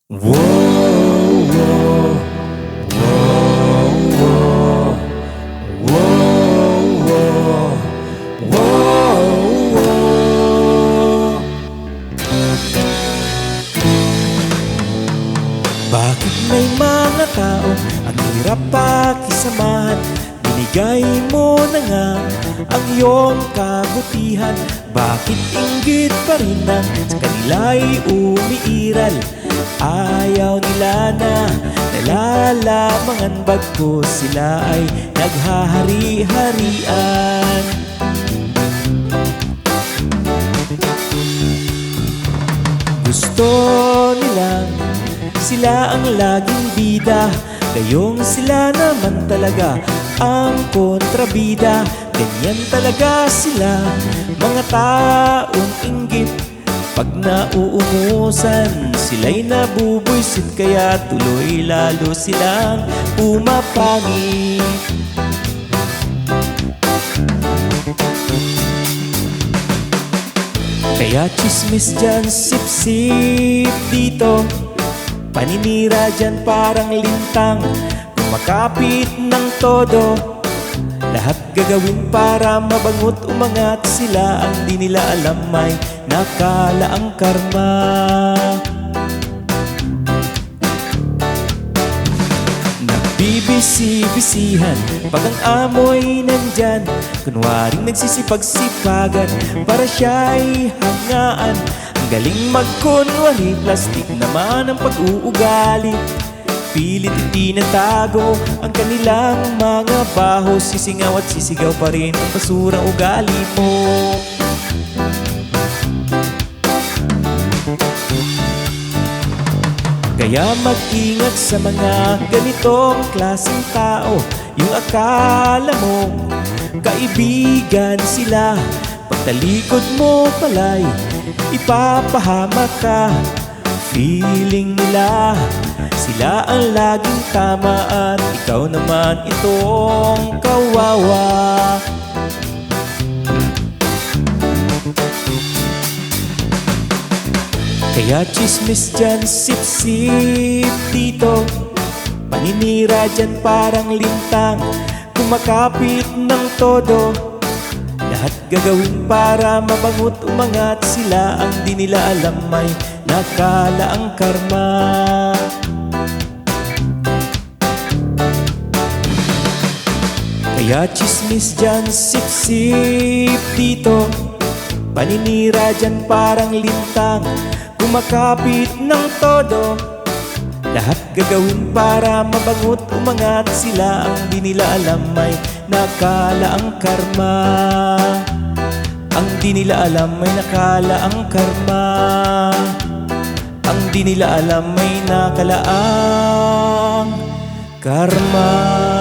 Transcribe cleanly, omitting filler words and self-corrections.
Whoa, whoa, whoa, whoa, whoa, whoa, whoa. Bakit may mga taong ang hirap pakisamahan? Binigay mo na nga ang iyong kabutihan. Bakit inggit pa rin ang sa kanila'y umiiral? Ayaw nila na nalalamangan, bagkus sila ay naghahari-harian. Gusto nilang sila ang laging bida, gayong sila naman talaga ang kontrabida. Ganyan talaga sila, mga taong inggit. Pag nauungusan, sila'y nabubwisit, kaya tuloy lalo silang pumapangit. Kaya chismis dyan, sip-sip dito, paninira dyan parang lintang, kumakapit ng todo. Lahat gagawin para mabangot umangat, sila ang di nila alam may nakalaang karma. Nagbibisi-bisihan pag ang amoy nandyan, kunwaring nagsisipag-sipagan para siya'y hangaan. Ang galing magkunwari, plastic naman ang pag-uugali. Pilit hindi natago ang kanilang mga baho, sisingaw at sisigaw pa rin ang basurang ugali mo. Kaya mag-ingat sa mga ganitong klaseng tao. Yung akala mo kaibigan sila, pagtalikod mo pala'y ipapahamak ka. Feeling nila sila ang laging tama at ikaw naman itong kawawa. Kaya chismis dyan, sip-sip dito, paninira dyan parang lintang, kumakapit ng todo. Lahat gagawin para mabangot umangat, sila ang di nila alam may nakalaang karma. Kaya chismis dyan, sip-sip dito, paninira dyan parang lintang, kumakapit ng todo. Lahat gagawin para mabangot umangat, sila ang di nila alam may nakalaang karma. Ang di nila alam may nakalaang karma. Ang di nila alam may nakalaang karma.